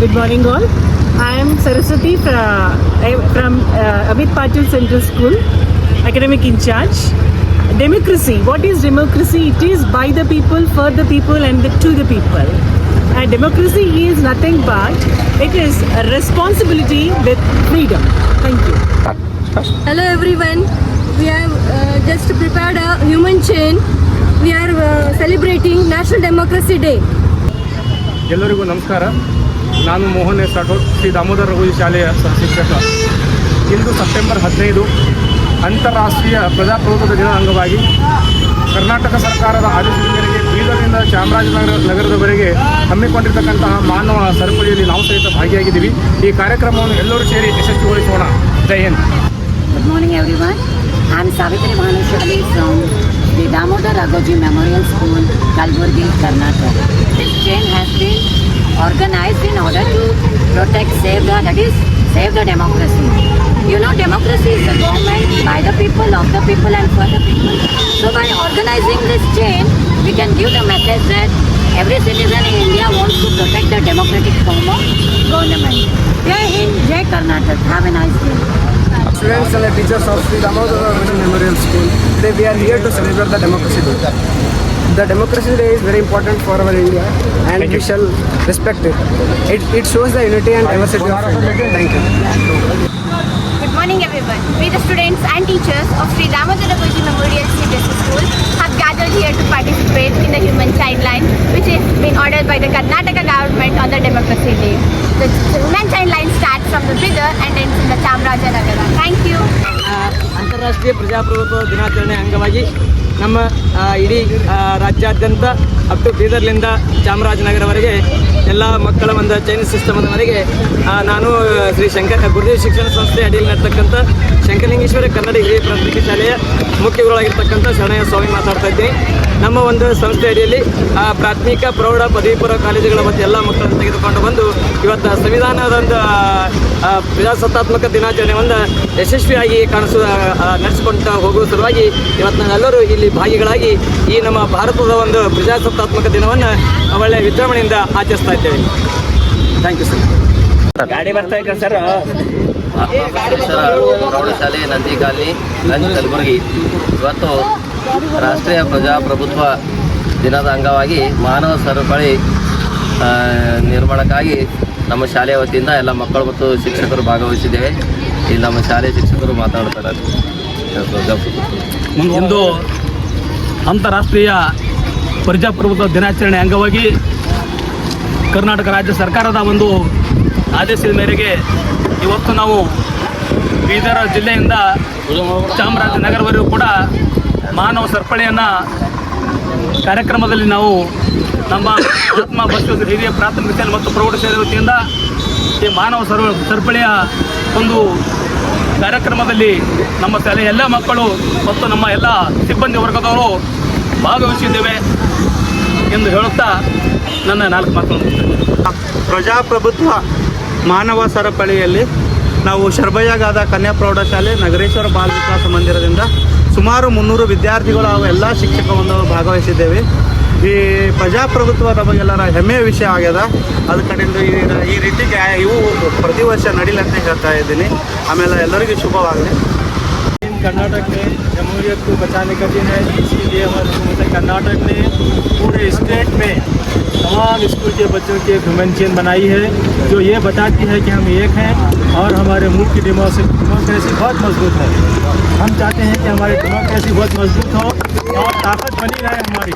Good morning all. I am Saraswati from Amit Patil Central School, academic in charge. Democracy. What is democracy? It is by the people, for the people and to the people. And democracy is nothing but it is a responsibility with freedom. Thank you. Hello everyone. We have just prepared a human chain. We are celebrating National Democracy Day. ಎಲ್ಲರಿಗೂ ನಮಸ್ಕಾರ. ನಾನು Mohan S Rathod, Shri Damodar Raghuji ಶಾಲೆಯ ಶಿಕ್ಷಕ. ಇಂದು September 15 ಅಂತಾರಾಷ್ಟ್ರೀಯ ಪ್ರಜಾಪ್ರಭುತ್ವದ ದಿನದ ಅಂಗವಾಗಿ ಕರ್ನಾಟಕ ಸರ್ಕಾರದ ಆದೇಶದ ಮೇರೆಗೆ ಬೀದರ್ನಿಂದ ಚಾಮರಾಜನಗರದವರೆಗೆ ಹಮ್ಮಿಕೊಂಡಿರ್ತಕ್ಕಂತಹ ಮಾನವ ಸರಪಳಿಯಲ್ಲಿ ನಾವು ಸಹಿತ ಭಾಗಿಯಾಗಿದ್ದೀವಿ. ಈ ಕಾರ್ಯಕ್ರಮವನ್ನು ಎಲ್ಲರೂ ಸೇರಿ ಯಶಸ್ವಿಗೊಳಿಸೋಣ. ಜೈ Hind. Good morning everyone. I am Savitri Bhanushali from the Damodar Raghoji Memorial School, Kalburgi, Karnataka. This chain has been organized in order to protect, save the democracy. You know, democracy is a government by the people, of the people and for the people. So by organizing this chain, we can give the message that every citizen in India wants to protect the democratic form of government. Jai Hind, Jai Karnataka. Have a nice day. Students and the teachers of Sri Damodar Raghoji Memorial School. Today we are here to celebrate the Democracy Day. The Democracy Day is very important for our India and we shall respect it. It shows the unity and diversity of India. Thank you. Good morning everyone. We the students and teachers of Sri Damodar Raghoji Memorial CBSE School have gathered here to participate in the Human Child Line, which is been ordered by the Karnataka government on the Democracy Day. The Human Child Line starts from the Bidar and ends in the Chamarajanagar. Thank you. ಅಂತಾರಾಷ್ಟ್ರೀಯ ಪ್ರಜಾಪ್ರಭುತ್ವ ದಿನಾಚರಣೆ ಅಂಗವಾಗಿ ನಮ್ಮ ಇಡೀ ರಾಜ್ಯಾದ್ಯಂತ up to ಬೀದರ್ಲಿಂದ ಚಾಮರಾಜನಗರವರೆಗೆ ಎಲ್ಲ ಮಕ್ಕಳ ಒಂದು ಚೈನ್ ಸಿಸ್ಟಮ್ವರೆಗೆ ನಾನು ಶ್ರೀ ಗುರುದೇವ್ ಶಿಕ್ಷಣ ಸಂಸ್ಥೆ ಅಡಿಯಲ್ಲಿ ನಡ್ತಕ್ಕಂಥ ಶಂಕರಲಿಂಗೇಶ್ವರ ಕನ್ನಡ ಹಿರಿಯ ಪ್ರಾಥಮಿಕ ಶಾಲೆಯ ಮುಖ್ಯ ಗುರುಗಳಾಗಿರ್ತಕ್ಕಂಥ ಶರಣಯ್ಯ ಸ್ವಾಮಿ ಮಾತಾಡ್ತಾ ಇದ್ದೀನಿ. ನಮ್ಮ ಒಂದು ಸಂಸ್ಥೆ ಅಡಿಯಲ್ಲಿ ಪ್ರಾಥಮಿಕ ಪ್ರೌಢ ಪದವಿ ಪೂರ್ವ ಕಾಲೇಜುಗಳ ಮತ್ತು ಎಲ್ಲ ಮಕ್ಕಳನ್ನು ತೆಗೆದುಕೊಂಡು ಬಂದು ಇವತ್ತು ಸಂವಿಧಾನದ ಒಂದು ಪ್ರಜಾಸತ್ತಾತ್ಮಕ ದಿನಾಚರಣೆ ಒಂದು ಯಶಸ್ವಿಯಾಗಿ ನಡೆಸಿಕೊಂಡು ಹೋಗುವ ಸಲುವಾಗಿ ಇವತ್ತು ನಾವೆಲ್ಲರೂ ಇಲ್ಲಿ ಭಾಗಿಗಳಾಗಿ ಈ ನಮ್ಮ ಭಾರತದ ಒಂದು ಪ್ರಜಾಸತ್ತಾತ್ಮಕ ದಿನವನ್ನು ಒಳ್ಳೆಯ ವಿಜೃಂಭಣೆಯಿಂದ ಆಚರಿಸ್ತಾ ಇದ್ದೇವೆ. Thank you sir. ಗಾಡಿ ಬರ್ತಾ ಇದ್ದಾರೆ ಸರ್. ಪ್ರೌಢಶಾಲೆ ನಂದಿ ಕಾಲನಿ ಗಂಜ್ ಕಲಬುರಗಿ. ಇವತ್ತು ರಾಷ್ಟ್ರೀಯ ಪ್ರಜಾಪ್ರಭುತ್ವ ದಿನದ ಅಂಗವಾಗಿ ಮಾನವ ಸರಪಳಿ ನಿರ್ಮಾಣಕ್ಕಾಗಿ ನಮ್ಮ ಶಾಲೆಯ ವತಿಯಿಂದ ಎಲ್ಲ ಮಕ್ಕಳು ಮತ್ತು ಶಿಕ್ಷಕರು ಭಾಗವಹಿಸಿದ್ದೇವೆ. ಇಲ್ಲಿ ನಮ್ಮ ಶಾಲೆಯ ಶಿಕ್ಷಕರು ಮಾತಾಡ್ತಾರೆ. ಇಂದು ಅಂತಾರಾಷ್ಟ್ರೀಯ ಪ್ರಜಾಪ್ರಭುತ್ವ ದಿನಾಚರಣೆ ಅಂಗವಾಗಿ ಕರ್ನಾಟಕ ರಾಜ್ಯ ಸರ್ಕಾರದ ಒಂದು ಆದೇಶದ ಮೇರೆಗೆ ಇವತ್ತು ನಾವು ಬೀದರ್ ಜಿಲ್ಲೆಯಿಂದ ಚಾಮರಾಜನಗರವರೆಗೂ ಕೂಡ ಮಾನವ ಸರಪಳಿಯನ್ನು ಕಾರ್ಯಕ್ರಮದಲ್ಲಿ ನಾವು ನಮ್ಮ ಆತ್ಮ ಬಸವೇಶ್ವರ ಹಿರಿಯ ಪ್ರಾಥಮಿಕ ಶಾಲೆ ಮತ್ತು ಪ್ರೌಢಶಾಲೆ ವತಿಯಿಂದ ಈ ಮಾನವ ಸರಪಳಿಯ ಒಂದು ಕಾರ್ಯಕ್ರಮದಲ್ಲಿ ನಮ್ಮ ಶಾಲೆಯ ಎಲ್ಲ ಮಕ್ಕಳು ಮತ್ತು ನಮ್ಮ ಎಲ್ಲ ಸಿಬ್ಬಂದಿ ವರ್ಗದವರು ಭಾಗವಹಿಸಿದ್ದೇವೆ ಎಂದು ಹೇಳುತ್ತಾ ನನ್ನ 4 ಮಾತುಗಳನ್ನು. ಪ್ರಜಾಪ್ರಭುತ್ವ ಮಾನವ ಸರಪಳಿಯಲ್ಲಿ ನಾವು ಶರ್ಬಯ್ಯಗಾದ ಕನ್ಯಾ ಪ್ರೌಢಶಾಲೆ ನಗರೇಶ್ವರ ಬಾಲ ವಿಕಾಸ ಮಂದಿರದಿಂದ ಸುಮಾರು 300 ವಿದ್ಯಾರ್ಥಿಗಳು ಹಾಗೂ ಎಲ್ಲ ಶಿಕ್ಷಕರನ್ನು ಭಾಗವಹಿಸಿದ್ದೇವೆ. ಈ ಪ್ರಜಾಪ್ರಭುತ್ವ ನಮಗೆಲ್ಲರ ಹೆಮ್ಮೆಯ ವಿಷಯ ಆಗ್ಯದ. ಅದ ಕಡೆಯಿಂದ ಈ ರೀತಿಗೆ ಇವು ಪ್ರತಿ ವರ್ಷ ನಡೀಲಿ ಅಂತ ಹೇಳ್ತಾ ಇದ್ದೀನಿ. ಆಮೇಲೆ ಎಲ್ಲರಿಗೂ ಶುಭವಾಗಲಿ. कर्नाटक में जमहूरियत को बचाने का दिन है, इसके लिए हमारे हुकूमत कर्नाटक ने पूरे स्टेट में तमाम स्कूल के बच्चों की एक ह्यूमन चेन बनाई है, जो ये बताती है कि हम एक हैं और हमारे मुल्क की डेमोक्रेसी बहुत मजबूत है. हम चाहते हैं कि हमारी डेमोक्रेसी बहुत मजबूत हो और ताकत बनी रहे हमारी.